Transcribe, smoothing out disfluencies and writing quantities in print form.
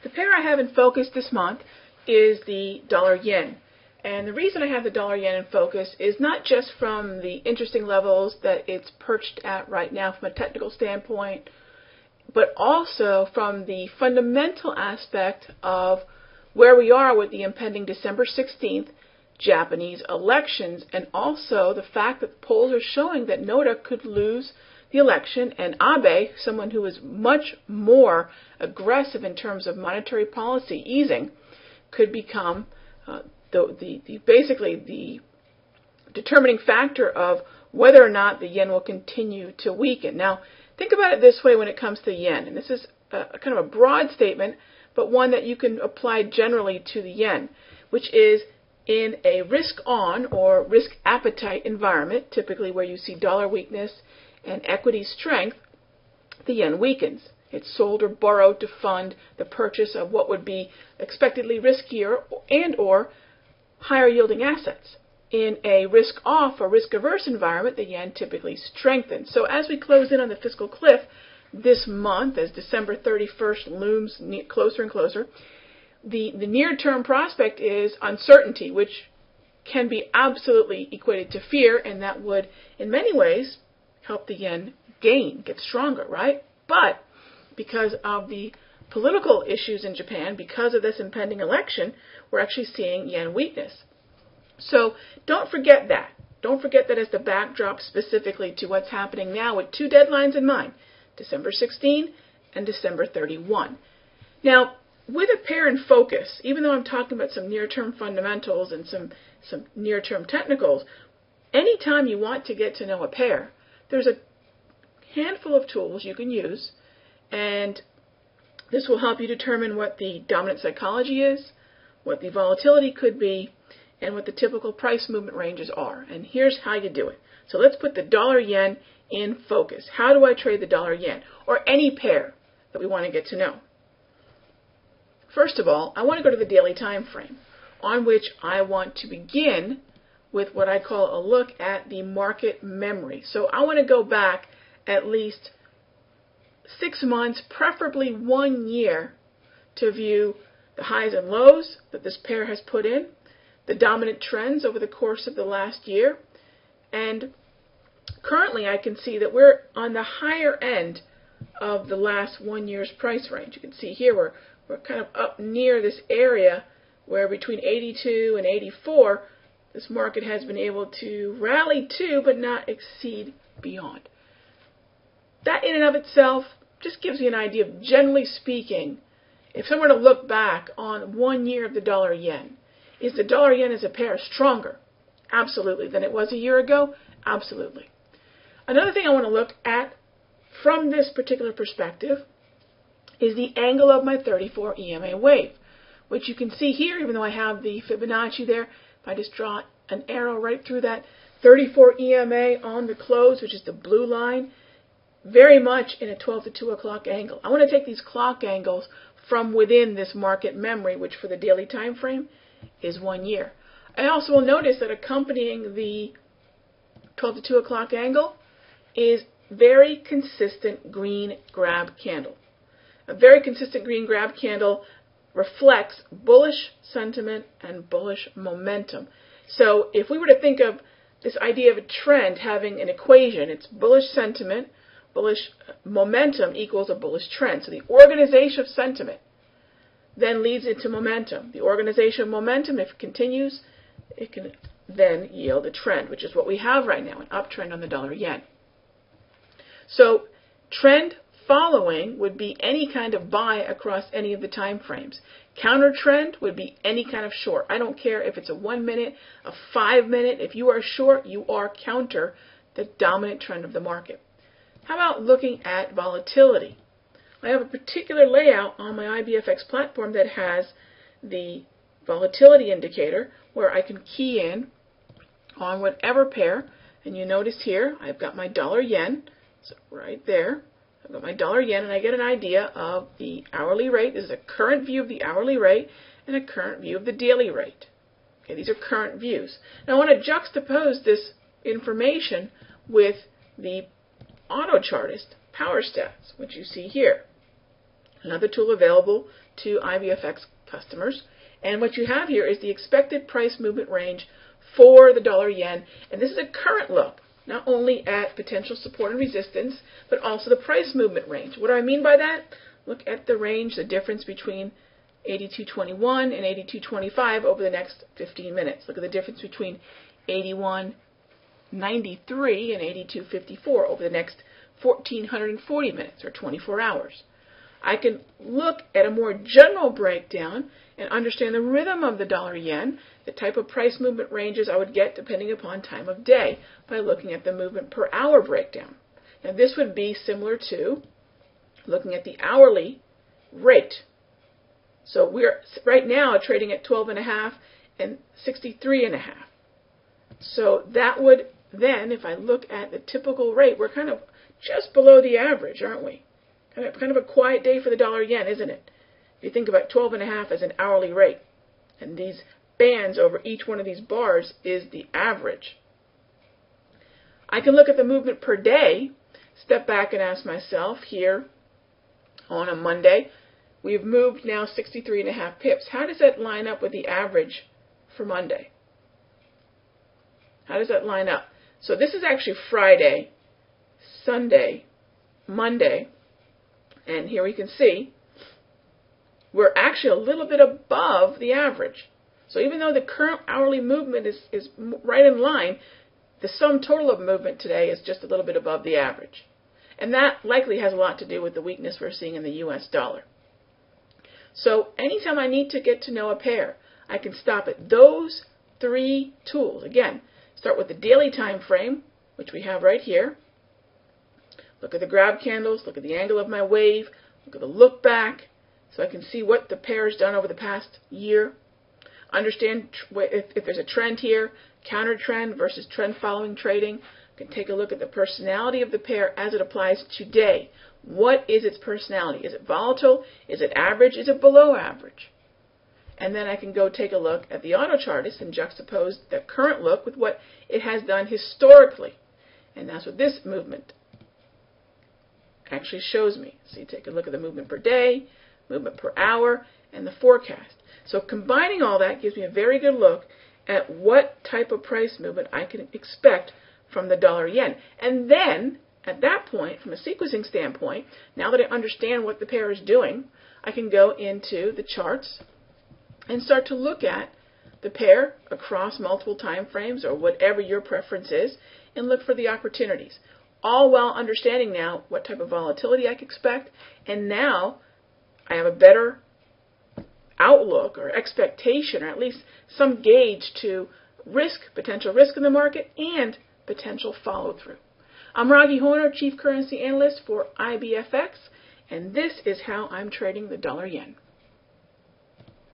The pair I have in focus this month is the dollar yen. And the reason I have the dollar yen in focus is not just from the interesting levels that it's perched at right now from a technical standpoint, but also from the fundamental aspect of where we are with the impending December 16th Japanese elections, and also the fact that the polls are showing that Noda could lose the election, and Abe, someone who is much more aggressive in terms of monetary policy easing, could become basically the determining factor of whether or not the yen will continue to weaken. Now, think about it this way when it comes to the yen, and this is kind of a broad statement, but one that you can apply generally to the yen, which is in a risk-on or risk appetite environment, typically where you see dollar weakness and equity strength, the yen weakens. It's sold or borrowed to fund the purchase of what would be expectedly riskier and or higher yielding assets. In a risk-off or risk-averse environment, the yen typically strengthens. So as we close in on the fiscal cliff this month, as December 31st looms closer and closer, the near-term prospect is uncertainty, which can be absolutely equated to fear, and that would, in many ways, help the yen get stronger, right? But because of the political issues in Japan, because of this impending election, we're actually seeing yen weakness. So don't forget that. Don't forget that as the backdrop specifically to what's happening now with two deadlines in mind, December 16 and December 31. Now, with a pair in focus, even though I'm talking about some near-term fundamentals and some near-term technicals, anytime you want to get to know a pair, there's a handful of tools you can use, and this will help you determine what the dominant psychology is, what the volatility could be, and what the typical price movement ranges are. And here's how you do it. So let's put the dollar yen in focus. How do I trade the dollar yen, or any pair that we want to get to know? First of all, I want to go to the daily time frame, on which I want to begin with what I call a look at the market memory. So I want to go back at least 6 months, preferably 1 year, to view the highs and lows that this pair has put in, the dominant trends over the course of the last year, and currently I can see that we're on the higher end of the last 1 year's price range. You can see here we're kind of up near this area where between 82 and 84, this market has been able to rally to but not exceed beyond. That in and of itself just gives you an idea of, generally speaking, if someone were to look back on 1 year of the dollar yen, is the dollar yen as a pair stronger? Absolutely. Than it was a year ago? Absolutely. Another thing I want to look at from this particular perspective is the angle of my 34 EMA wave, which you can see here, even though I have the Fibonacci there. If I just draw an arrow right through that 34 EMA on the close, which is the blue line, very much in a 12 to 2 o'clock angle. I want to take these clock angles from within this market memory, which for the daily time frame is 1 year. I also will notice that accompanying the 12 to 2 o'clock angle is very consistent green grab candle. A very consistent green grab candle reflects bullish sentiment and bullish momentum. So if we were to think of this idea of a trend having an equation, it's bullish sentiment, bullish momentum equals a bullish trend. So the organization of sentiment then leads into momentum. The organization of momentum, if it continues, it can then yield a trend, which is what we have right now, an uptrend on the dollar yen. So trend following would be any kind of buy across any of the time frames. Counter trend would be any kind of short. I don't care if it's a 1 minute, a 5 minute. If you are short, you are counter the dominant trend of the market. How about looking at volatility? I have a particular layout on my IBFX platform that has the volatility indicator where I can key in on whatever pair. And you notice here I've got my dollar yen, so right there. I've got my dollar yen, and I get an idea of the hourly rate. This is a current view of the hourly rate and a current view of the daily rate. Okay, these are current views. Now I want to juxtapose this information with the auto chartist power stats, which you see here. another tool available to IBFX customers. And what you have here is the expected price movement range for the dollar yen. And this is a current look, not only at potential support and resistance, but also the price movement range. What do I mean by that? Look at the range, the difference between 82.21 and 82.25 over the next 15 minutes. Look at the difference between 81.93 and 82.54 over the next 1,440 minutes or 24 hours. I can look at a more general breakdown and understand the rhythm of the dollar yen, the type of price movement ranges I would get depending upon time of day by looking at the movement per hour breakdown. Now this would be similar to looking at the hourly rate. So we're right now trading at 12.5 and 63.5. So that would then, if I look at the typical rate, we're kind of just below the average, aren't we? Kind of a quiet day for the dollar yen, isn't it? If you think about 12.5 as an hourly rate, and these bands over each one of these bars is the average. I can look at the movement per day, step back and ask myself here on a Monday, we've moved now 63.5 pips. How does that line up with the average for Monday? How does that line up? So this is actually Friday, Sunday, Monday, and here we can see we're actually a little bit above the average. So even though the current hourly movement is right in line, the sum total of movement today is just a little bit above the average. And that likely has a lot to do with the weakness we're seeing in the US dollar. So anytime I need to get to know a pair, I can stop at those three tools. Again, start with the daily time frame, which we have right here. Look at the grab candles, look at the angle of my wave, look at the look back, so I can see what the pair has done over the past year. Understand if there's a trend here, counter trend versus trend following trading. I can take a look at the personality of the pair as it applies today. What is its personality? Is it volatile? Is it average? Is it below average? And then I can go take a look at the auto chartist and juxtapose the current look with what it has done historically. And that's what this movement actually shows me. So you take a look at the movement per day, movement per hour, and the forecast. So combining all that gives me a very good look at what type of price movement I can expect from the dollar yen. And then, at that point, from a sequencing standpoint, now that I understand what the pair is doing, I can go into the charts and start to look at the pair across multiple time frames or whatever your preference is and look for the opportunities. All while understanding now what type of volatility I can expect, and now I have a better outlook or expectation, or at least some gauge to potential risk in the market and potential follow-through. I'm Raghi Horner, Chief Currency Analyst for IBFX, and this is how I'm trading the dollar yen.